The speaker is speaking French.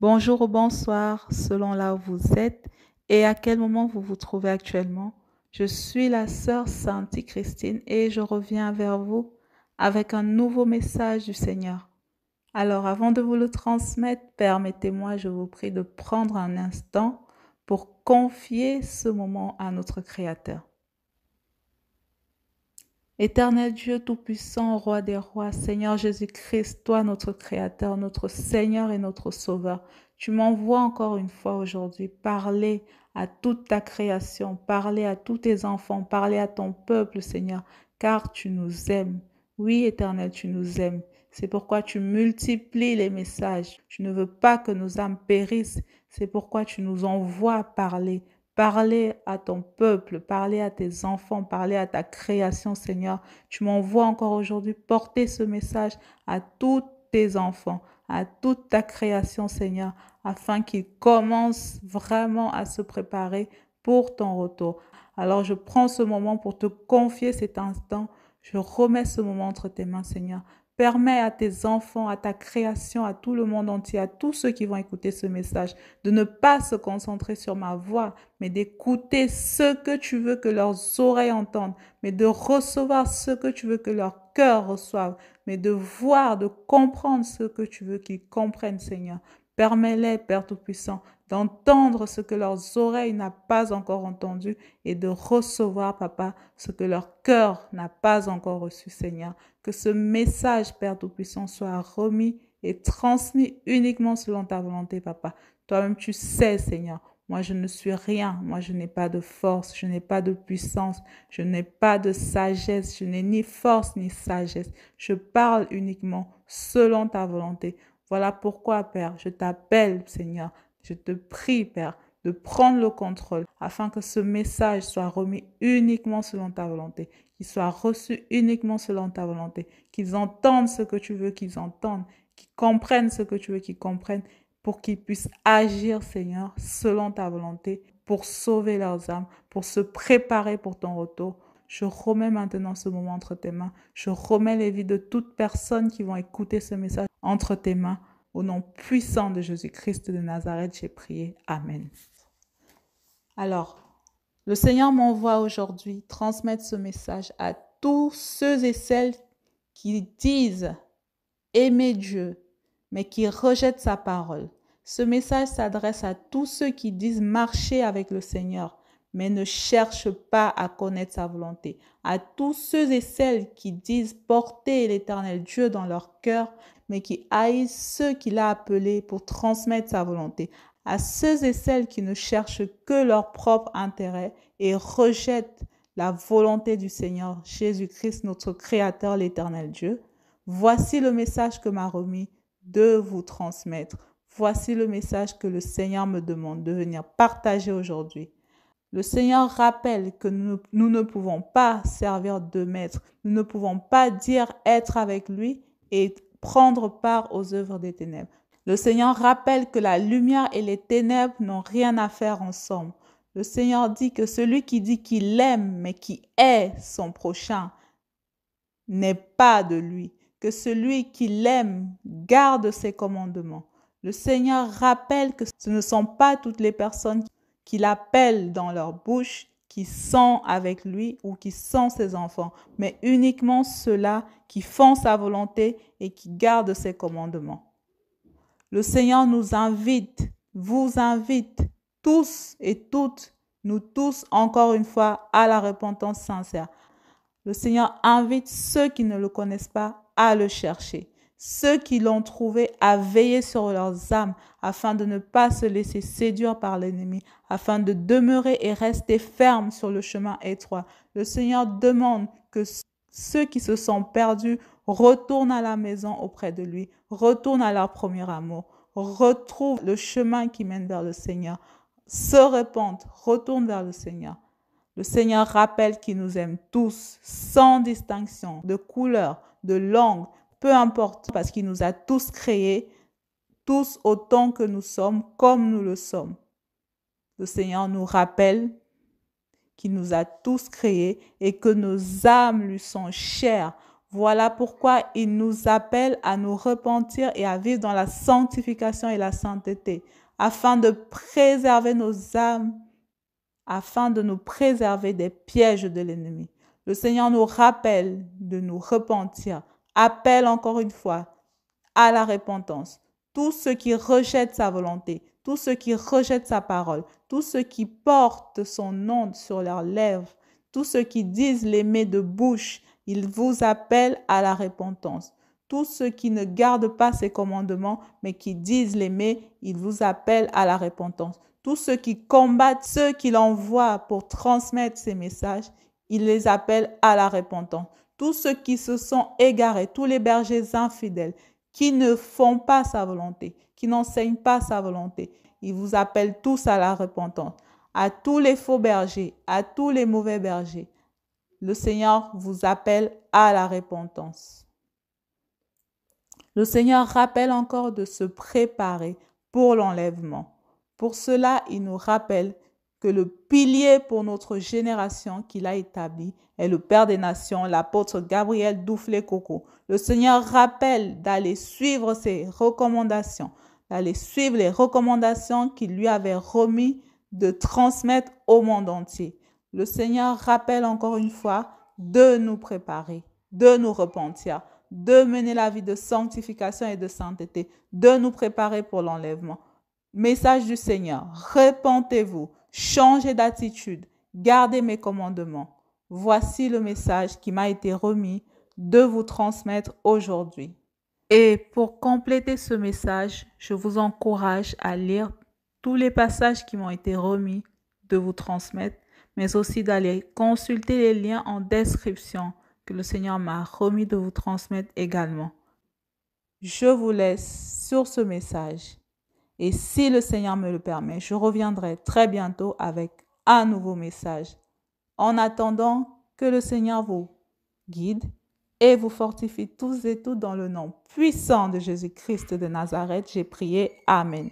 Bonjour ou bonsoir, selon là où vous êtes et à quel moment vous vous trouvez actuellement. Je suis la sœur Santi Christine et je reviens vers vous avec un nouveau message du Seigneur. Alors, avant de vous le transmettre, permettez-moi, je vous prie de prendre un instant pour confier ce moment à notre Créateur. Éternel Dieu Tout-Puissant, Roi des Rois, Seigneur Jésus-Christ, toi notre Créateur, notre Seigneur et notre Sauveur, tu m'envoies encore une fois aujourd'hui parler à toute ta création, parler à tous tes enfants, parler à ton peuple, Seigneur, car tu nous aimes. Oui, Éternel, tu nous aimes. C'est pourquoi tu multiplies les messages. Tu ne veux pas que nos âmes périssent. C'est pourquoi tu nous envoies parler. Parler à ton peuple, parler à tes enfants, parler à ta création, Seigneur. Tu m'envoies encore aujourd'hui porter ce message à tous tes enfants, à toute ta création, Seigneur, afin qu'ils commencent vraiment à se préparer pour ton retour. Alors je prends ce moment pour te confier cet instant. Je remets ce moment entre tes mains, Seigneur. Permets à tes enfants, à ta création, à tout le monde entier, à tous ceux qui vont écouter ce message, de ne pas se concentrer sur ma voix, mais d'écouter ce que tu veux que leurs oreilles entendent, mais de recevoir ce que tu veux que leur cœur reçoive, mais de voir, de comprendre ce que tu veux qu'ils comprennent, Seigneur. Permets-les, Père Tout-Puissant, d'entendre ce que leurs oreilles n'ont pas encore entendu et de recevoir, Papa, ce que leur cœur n'a pas encore reçu, Seigneur. Que ce message, Père Tout-Puissant, soit remis et transmis uniquement selon ta volonté, Papa. Toi-même, tu sais, Seigneur. Moi, je ne suis rien. Moi, je n'ai pas de force. Je n'ai pas de puissance. Je n'ai pas de sagesse. Je n'ai ni force ni sagesse. Je parle uniquement selon ta volonté. Voilà pourquoi, Père, je t'appelle, Seigneur. Je te prie, Père, de prendre le contrôle afin que ce message soit remis uniquement selon ta volonté, qu'il soit reçu uniquement selon ta volonté, qu'ils entendent ce que tu veux qu'ils entendent, qu'ils comprennent ce que tu veux qu'ils comprennent, pour qu'ils puissent agir, Seigneur, selon ta volonté, pour sauver leurs âmes, pour se préparer pour ton retour. Je remets maintenant ce moment entre tes mains. Je remets les vies de toutes personnes qui vont écouter ce message entre tes mains. Au nom puissant de Jésus-Christ de Nazareth, j'ai prié. Amen. Alors, le Seigneur m'envoie aujourd'hui transmettre ce message à tous ceux et celles qui disent aimer Dieu, mais qui rejettent sa parole. Ce message s'adresse à tous ceux qui disent marcher avec le Seigneur, mais ne cherchent pas à connaître sa volonté. À tous ceux et celles qui disent porter l'Éternel Dieu dans leur cœur, mais qui haïssent ceux qu'il a appelés pour transmettre sa volonté. À ceux et celles qui ne cherchent que leur propre intérêt et rejettent la volonté du Seigneur Jésus-Christ, notre Créateur, l'Éternel Dieu. Voici le message que m'a remis de vous transmettre. Voici le message que le Seigneur me demande de venir partager aujourd'hui. Le Seigneur rappelle que nous ne pouvons pas servir de maître. Nous ne pouvons pas dire être avec lui et prendre part aux œuvres des ténèbres. Le Seigneur rappelle que la lumière et les ténèbres n'ont rien à faire ensemble. Le Seigneur dit que celui qui dit qu'il aime mais qui hait son prochain n'est pas de lui, que celui qui l'aime garde ses commandements. Le Seigneur rappelle que ce ne sont pas toutes les personnes qui l'appellent dans leur bouche qui sont avec lui ou qui sont ses enfants, mais uniquement ceux-là qui font sa volonté et qui gardent ses commandements. Le Seigneur nous invite, vous invite, tous et toutes, nous tous, encore une fois, à la repentance sincère. Le Seigneur invite ceux qui ne le connaissent pas à le chercher. Ceux qui l'ont trouvé à veiller sur leurs âmes afin de ne pas se laisser séduire par l'ennemi, afin de demeurer et rester fermes sur le chemin étroit. Le Seigneur demande que ceux qui se sont perdus retournent à la maison auprès de lui, retournent à leur premier amour, retrouvent le chemin qui mène vers le Seigneur, se répandent, retournent vers le Seigneur. Le Seigneur rappelle qu'il nous aime tous, sans distinction de couleur, de langue, peu importe, parce qu'il nous a tous créés, tous autant que nous sommes, comme nous le sommes. Le Seigneur nous rappelle qu'il nous a tous créés et que nos âmes lui sont chères. Voilà pourquoi il nous appelle à nous repentir et à vivre dans la sanctification et la sainteté, afin de préserver nos âmes, afin de nous préserver des pièges de l'ennemi. Le Seigneur nous rappelle de nous repentir, appelle encore une fois à la repentance. Tous ceux qui rejettent sa volonté, tous ceux qui rejettent sa parole, tous ceux qui portent son nom sur leurs lèvres, tous ceux qui disent l'aimer de bouche, il vous appelle à la repentance. Tous ceux qui ne gardent pas ses commandements, mais qui disent l'aimer, il vous appelle à la repentance. Tous ceux qui combattent ceux qu'il envoie pour transmettre ses messages, il les appelle à la repentance. Tous ceux qui se sont égarés, tous les bergers infidèles, qui ne font pas sa volonté, qui n'enseignent pas sa volonté, il vous appelle tous à la repentance. À tous les faux bergers, à tous les mauvais bergers, le Seigneur vous appelle à la repentance. Le Seigneur rappelle encore de se préparer pour l'enlèvement. Pour cela, il nous rappelle que le pilier pour notre génération qu'il a établi est le Père des Nations, l'apôtre Gabriel Duflé-Coco. Le Seigneur rappelle d'aller suivre ses recommandations, d'aller suivre les recommandations qu'il lui avait remis de transmettre au monde entier. Le Seigneur rappelle encore une fois de nous préparer, de nous repentir, de mener la vie de sanctification et de sainteté, de nous préparer pour l'enlèvement. Message du Seigneur, repentez-vous, changez d'attitude, gardez mes commandements. Voici le message qui m'a été remis de vous transmettre aujourd'hui. Et pour compléter ce message, je vous encourage à lire tous les passages qui m'ont été remis de vous transmettre, mais aussi d'aller consulter les liens en description que le Seigneur m'a remis de vous transmettre également. Je vous laisse sur ce message. Et si le Seigneur me le permet, je reviendrai très bientôt avec un nouveau message. En attendant, que le Seigneur vous guide et vous fortifie tous et toutes dans le nom puissant de Jésus-Christ de Nazareth. J'ai prié. Amen.